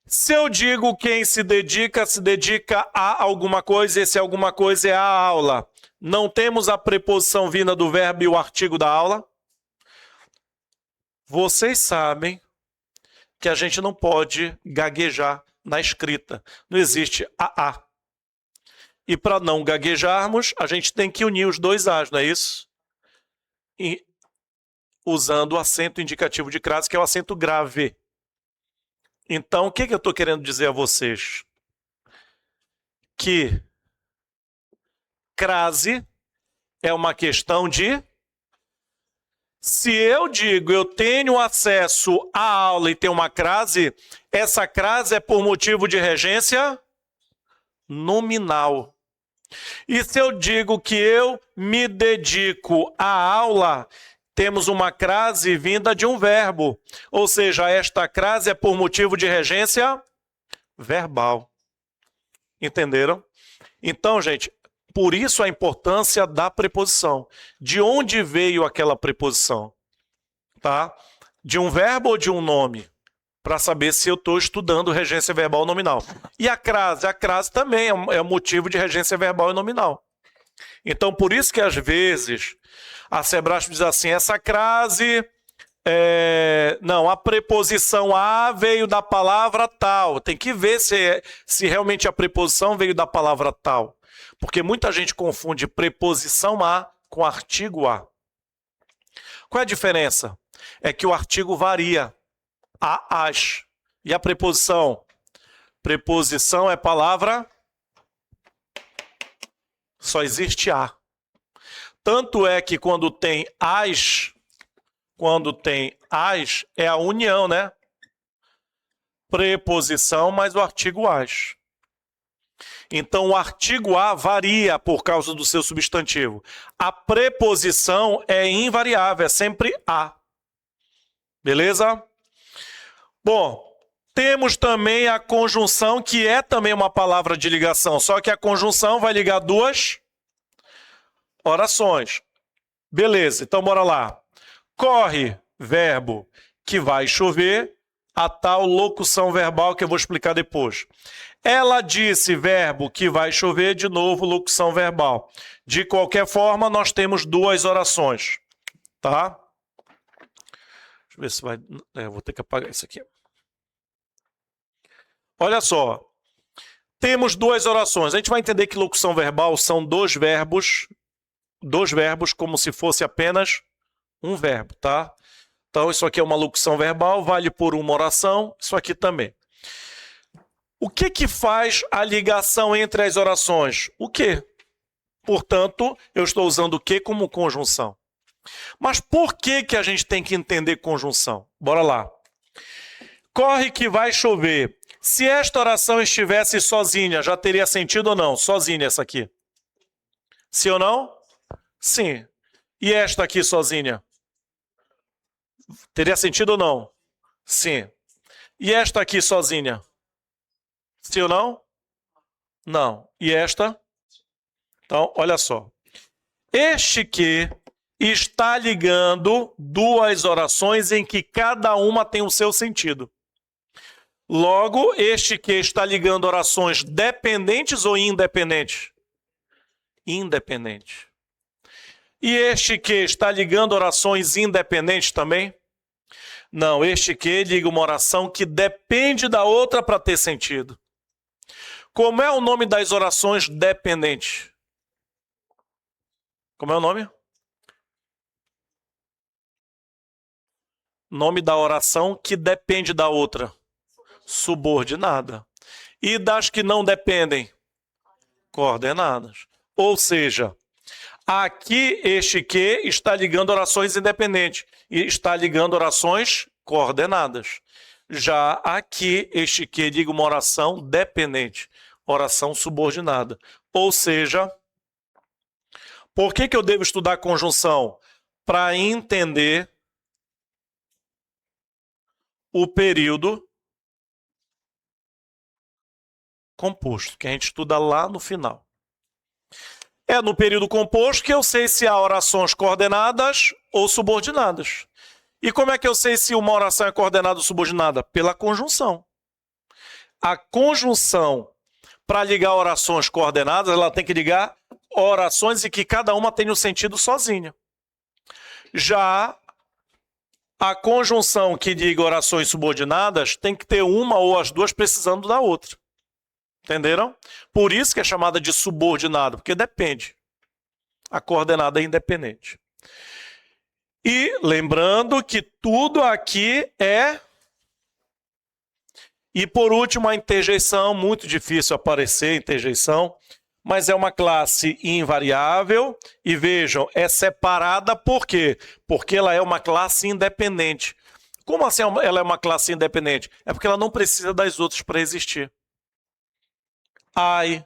Se eu digo quem se dedica a alguma coisa, esse alguma coisa é a aula. Não temos a preposição vinda do verbo e o artigo da aula? Vocês sabem que a gente não pode gaguejar na escrita. Não existe a. E para não gaguejarmos, a gente tem que unir os dois as, não é isso? E usando o acento indicativo de crase, que é o acento grave. Então, o que eu estou querendo dizer a vocês? Que crase é uma questão de... Se eu digo eu tenho acesso à aula e tenho uma crase, essa crase é por motivo de regência nominal. E se eu digo que eu me dedico à aula, temos uma crase vinda de um verbo. Ou seja, esta crase é por motivo de regência verbal. Entenderam? Então, gente, por isso a importância da preposição. De onde veio aquela preposição? Tá? De um verbo ou de um nome? Para saber se eu estou estudando regência verbal ou nominal. E a crase? A crase também é motivo de regência verbal e nominal. Então, por isso que às vezes a Sebrasp diz assim, essa crase, não, a preposição a veio da palavra tal. Tem que ver se realmente a preposição veio da palavra tal. Porque muita gente confunde preposição a com artigo a. Qual é a diferença? É que o artigo varia. A, as. E a preposição? Preposição é palavra... Só existe a. Tanto é que quando tem as, é a união, né? Preposição mais o artigo as. Então, o artigo a varia por causa do seu substantivo. A preposição é invariável, é sempre a. Beleza? Bom, temos também a conjunção, que é também uma palavra de ligação, só que a conjunção vai ligar duas orações. Beleza, então bora lá. Corre, verbo que vai chover, a tal locução verbal que eu vou explicar depois. Ela disse, verbo que vai chover, de novo, locução verbal. De qualquer forma, nós temos duas orações, tá? Deixa eu ver se vai... eu vou ter que apagar isso aqui. Olha só, temos duas orações. A gente vai entender que locução verbal são dois verbos como se fosse apenas um verbo, tá? Então, isso aqui é uma locução verbal, vale por uma oração, isso aqui também. O que faz a ligação entre as orações? O que? Portanto, eu estou usando o que como conjunção. Mas por que a gente tem que entender conjunção? Bora lá. Corre que vai chover. Se esta oração estivesse sozinha, já teria sentido ou não? Sozinha essa aqui. Sim ou não? Sim. E esta aqui sozinha? Teria sentido ou não? Sim. E esta aqui sozinha? Sim ou não? Não. E esta? Então, olha só. Este que está ligando duas orações em que cada uma tem o seu sentido. Logo, este que está ligando orações dependentes ou independentes? Independentes. E este que está ligando orações independentes também? Não, este que liga uma oração que depende da outra para ter sentido. Como é o nome das orações dependentes? Como é o nome? Nome da oração que depende da outra. Subordinada. E das que não dependem? Coordenadas. Ou seja, aqui este que está ligando orações independentes e está ligando orações coordenadas. Já aqui este que liga uma oração dependente, oração subordinada. Ou seja, por que eu devo estudar conjunção? Para entender o período composto, que a gente estuda lá no final. É no período composto que eu sei se há orações coordenadas ou subordinadas. E como é que eu sei se uma oração é coordenada ou subordinada? Pela conjunção. A conjunção, para ligar orações coordenadas, ela tem que ligar orações em que cada uma tem um sentido sozinha. Já a conjunção que liga orações subordinadas tem que ter uma ou as duas precisando da outra. Entenderam? Por isso que é chamada de subordinado, porque depende. A coordenada é independente. E lembrando que tudo aqui é... E por último, a interjeição, muito difícil aparecer interjeição, mas é uma classe invariável. E vejam, é separada por quê? Porque ela é uma classe independente. Como assim ela é uma classe independente? É porque ela não precisa das outras para existir. Ai,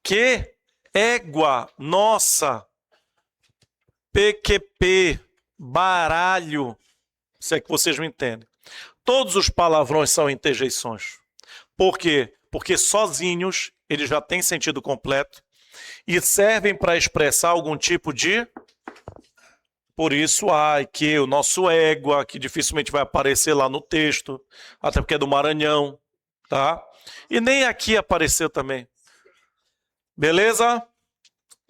que, égua, nossa, PQP, baralho, se é que vocês me entendem. Todos os palavrões são interjeições. Por quê? Porque sozinhos eles já têm sentido completo e servem para expressar algum tipo de... Por isso, ai, que, o nosso égua, que dificilmente vai aparecer lá no texto, até porque é do Maranhão, tá? E nem aqui apareceu também. Beleza?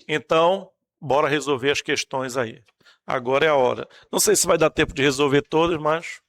Então, bora resolver as questões aí. Agora é a hora. Não sei se vai dar tempo de resolver todas, mas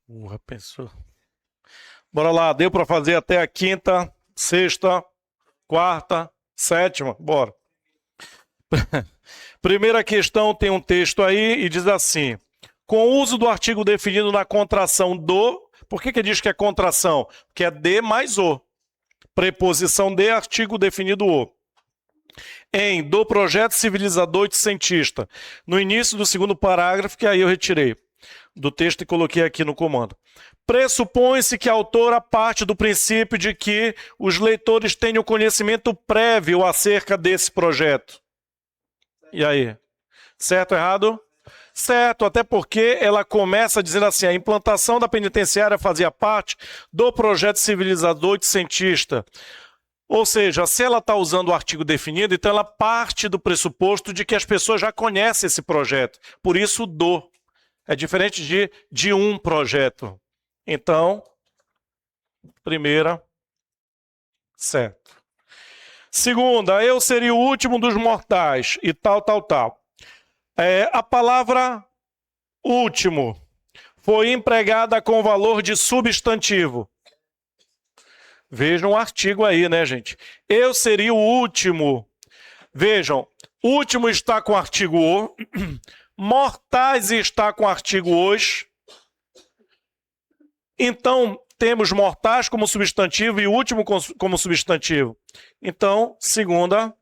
Porra, pensou. Bora lá, deu para fazer até a quinta, sexta, quarta, sétima, bora. Primeira questão tem um texto aí e diz assim: com o uso do artigo definido na contração do... Por que diz que é contração? Porque é de mais o. Preposição de, artigo definido o. Em do projeto civilizador e cientista. No início do segundo parágrafo, que aí eu retirei do texto e coloquei aqui no comando. Pressupõe-se que a autora parte do princípio de que os leitores tenham conhecimento prévio acerca desse projeto. E aí? Certo ou errado? Certo, até porque ela começa dizendo assim: a implantação da penitenciária fazia parte do projeto civilizador e cientista. Ou seja, se ela está usando o artigo definido, então ela parte do pressuposto de que as pessoas já conhecem esse projeto. Por isso, do. É diferente de um projeto. Então, primeira, certo. Segunda, eu seria o último dos mortais e tal. A palavra último foi empregada com valor de substantivo. Vejam o artigo aí, né, gente? Eu seria o último. Vejam, último está com o artigo o. Mortais está com o artigo os. Então, temos mortais como substantivo e último como substantivo. Então, segunda,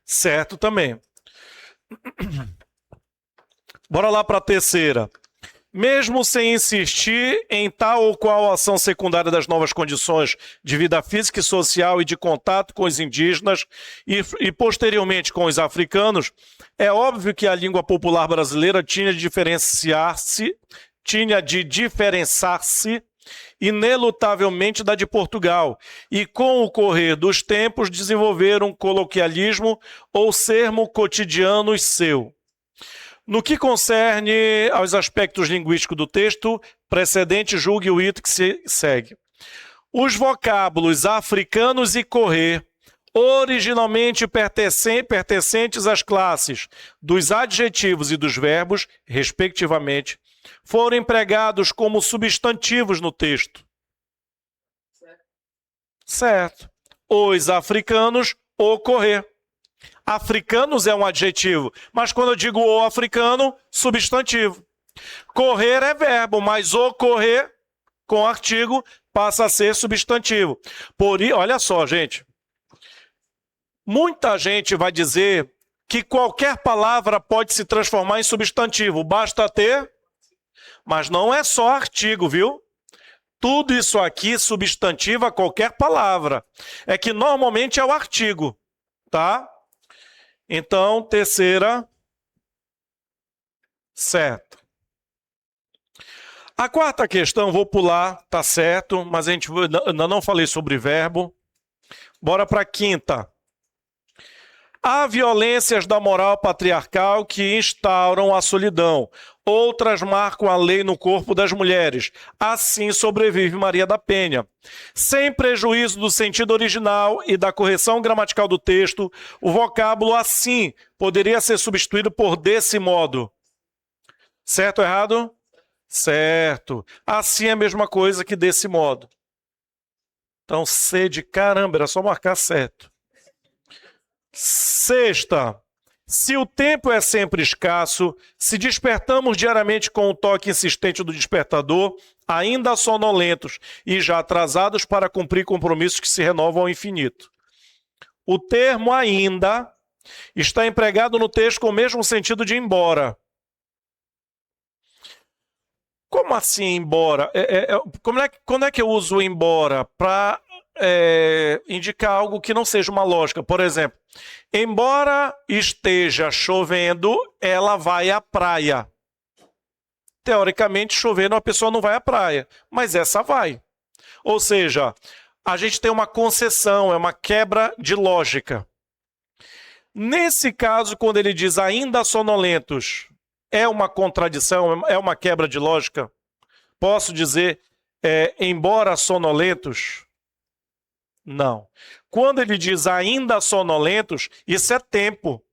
certo também. Bora lá para a terceira. Mesmo sem insistir em tal ou qual ação secundária das novas condições de vida física e social e de contato com os indígenas e posteriormente com os africanos, é óbvio que a língua popular brasileira tinha de diferenciar-se inelutavelmente da de Portugal, e com o correr dos tempos desenvolver um coloquialismo ou sermo cotidiano seu. No que concerne aos aspectos linguísticos do texto precedente, julgue o item que se segue. Os vocábulos africanos e correr, originalmente pertencentes às classes dos adjetivos e dos verbos, respectivamente, foram empregados como substantivos no texto. Certo. Os africanos, o correr. Africanos é um adjetivo, mas quando eu digo o africano, substantivo. Correr é verbo, mas o correr, com artigo, passa a ser substantivo. Olha só, gente. Muita gente vai dizer que qualquer palavra pode se transformar em substantivo, basta ter... Mas não é só artigo, viu? Tudo isso aqui substantiva qualquer palavra. É que normalmente é o artigo, tá? Então, terceira, certo. A quarta questão, vou pular, tá certo, mas ainda não falei sobre verbo. Bora para a quinta. Há violências da moral patriarcal que instauram a solidão. Outras marcam a lei no corpo das mulheres. Assim sobrevive Maria da Penha. Sem prejuízo do sentido original e da correção gramatical do texto, o vocábulo assim poderia ser substituído por desse modo. Certo ou errado? Certo. Assim é a mesma coisa que desse modo. Então, C de caramba, era só marcar certo. Sexta, se o tempo é sempre escasso, se despertamos diariamente com o toque insistente do despertador, ainda sonolentos e já atrasados para cumprir compromissos que se renovam ao infinito. O termo ainda está empregado no texto com o mesmo sentido de embora. Como assim embora? Quando é que eu uso embora? Para indicar algo que não seja uma lógica. Por exemplo, embora esteja chovendo, ela vai à praia. Teoricamente, chovendo, a pessoa não vai à praia, mas essa vai. Ou seja, a gente tem uma concessão, é uma quebra de lógica. Nesse caso, quando ele diz ainda sonolentos, é uma contradição, é uma quebra de lógica? Posso dizer, embora sonolentos? Não. Quando ele diz ainda sonolentos, isso é tempo.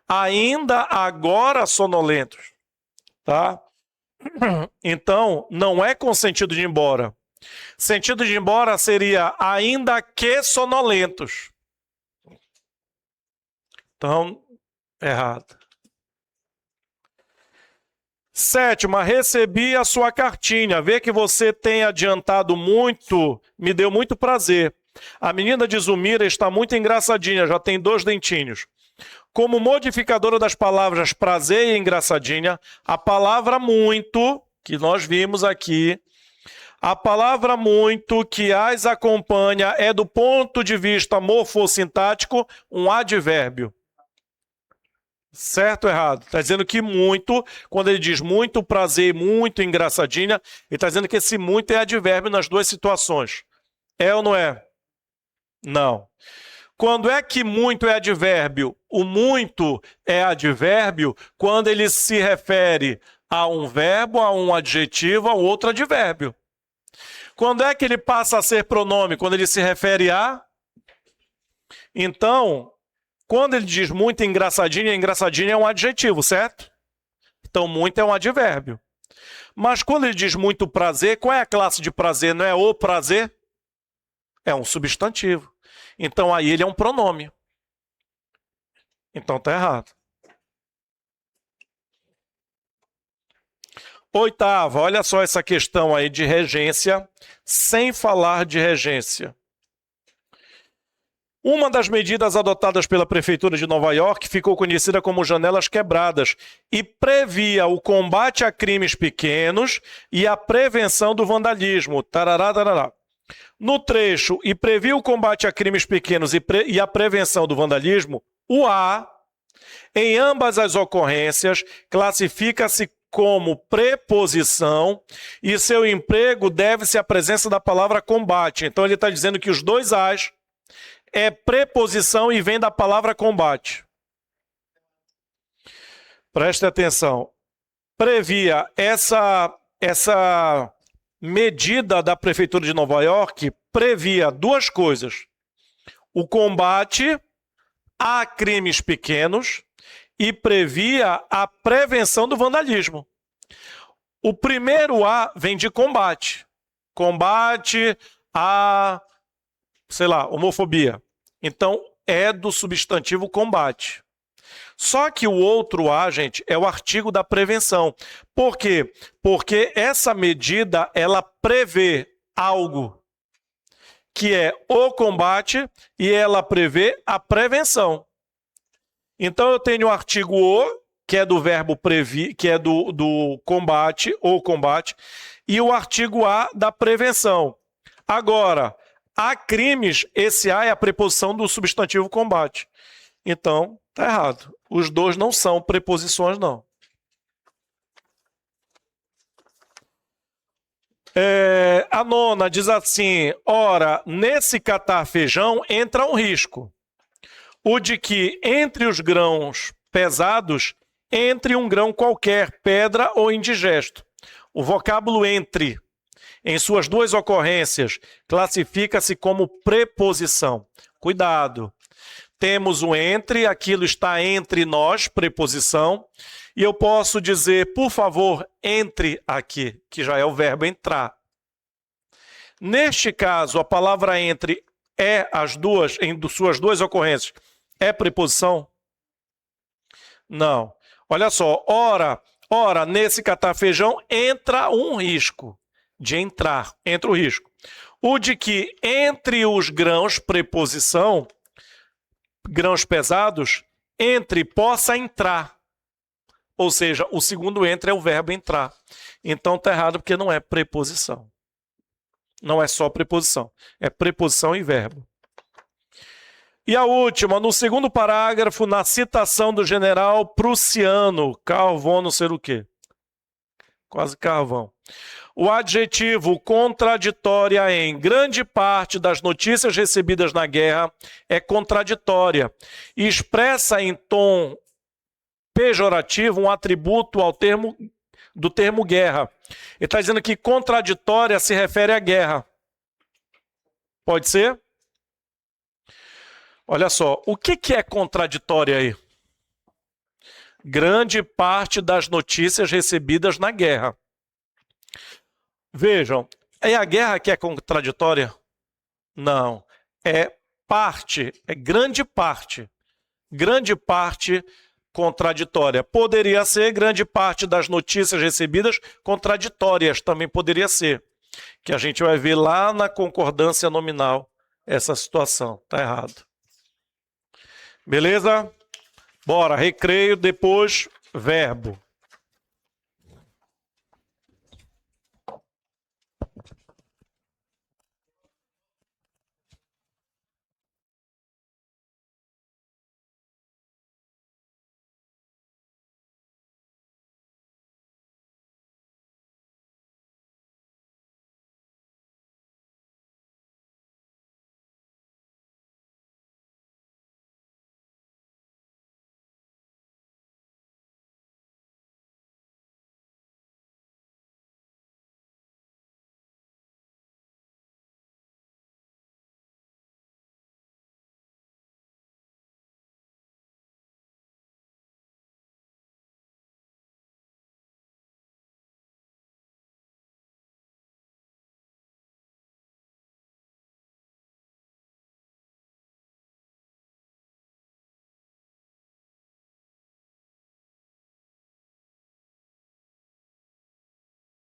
ainda agora sonolentos, tá? Então, não é com sentido de ir embora. Sentido de ir embora seria ainda que sonolentos. Então, errado. Sétima, recebi a sua cartinha. Vê que você tem adiantado muito, me deu muito prazer. A menina de Zumira está muito engraçadinha, já tem 2 dentinhos. Como modificadora das palavras prazer e engraçadinha, a palavra muito, que nós vimos aqui, a palavra muito que as acompanha é, do ponto de vista morfossintático, um advérbio. Certo ou errado? Está dizendo que muito, quando ele diz muito prazer, muito engraçadinha, ele está dizendo que esse muito é advérbio nas 2 situações. É ou não é? Não. Quando é que muito é advérbio? O muito é advérbio quando ele se refere a um verbo, a um adjetivo, a um outro advérbio. Quando é que ele passa a ser pronome? Quando ele se refere a... Então, quando ele diz muito engraçadinha, engraçadinha é um adjetivo, certo? Então, muito é um advérbio. Mas quando ele diz muito prazer, qual é a classe de prazer? Não é o prazer? É um substantivo. Então, aí ele é um pronome. Então, está errado. Oitava, olha só essa questão aí de regência, sem falar de regência. Uma das medidas adotadas pela Prefeitura de Nova York ficou conhecida como janelas quebradas e previa o combate a crimes pequenos e a prevenção do vandalismo. Tarará, tarará. No trecho, e previa o combate a crimes pequenos e a prevenção do vandalismo, o A, em ambas as ocorrências, classifica-se como preposição e seu emprego deve-se à presença da palavra combate. Então ele está dizendo que os 2 As é preposição e vem da palavra combate. Preste atenção. Previa essa medida da Prefeitura de Nova York, previa 2 coisas. O combate a crimes pequenos e previa a prevenção do vandalismo. O primeiro A vem de combate. Combate a, sei lá, homofobia. Então, é do substantivo combate. Só que o outro A, gente, é o artigo da prevenção. Por quê? Porque essa medida, ela prevê algo que é o combate e ela prevê a prevenção. Então, eu tenho o artigo o, que é do verbo previr, que é do combate, ou combate, e o artigo a da prevenção. Agora, há crimes, esse a é a preposição do substantivo combate. Então, tá errado. Os 2 não são preposições, não. A nona diz assim, ora, nesse catar feijão entra um risco. O de que entre os grãos pesados, entre um grão qualquer, pedra ou indigesto. O vocábulo entre, em suas 2 ocorrências, classifica-se como preposição. Cuidado. Temos o entre, aquilo está entre nós, preposição, e eu posso dizer, por favor, entre aqui, que já é o verbo entrar. Neste caso, a palavra entre é as duas, em suas 2 ocorrências, é preposição? Não. Olha só, ora, nesse catar feijão entra um risco de entrar, entra o risco. O de que entre os grãos, preposição, grãos pesados, entre possa entrar. Ou seja, o segundo entre é o verbo entrar. Então está errado porque não é preposição. Não é só preposição, é preposição e verbo. E a última, no segundo parágrafo, na citação do general prussiano, carvão não sei o quê. Quase carvão. O adjetivo contraditória em grande parte das notícias recebidas na guerra é contraditória e expressa em tom pejorativo um atributo do termo guerra. Ele está dizendo que contraditória se refere à guerra. Pode ser? Olha só, o que é contraditória aí? grande parte das notícias recebidas na guerra. Vejam, é a guerra que é contraditória? Não, é parte, é grande parte contraditória. Poderia ser grande parte das notícias recebidas contraditórias, também poderia ser, que a gente vai ver lá na concordância nominal essa situação, tá errado. Beleza? Bora, recreio, depois verbo.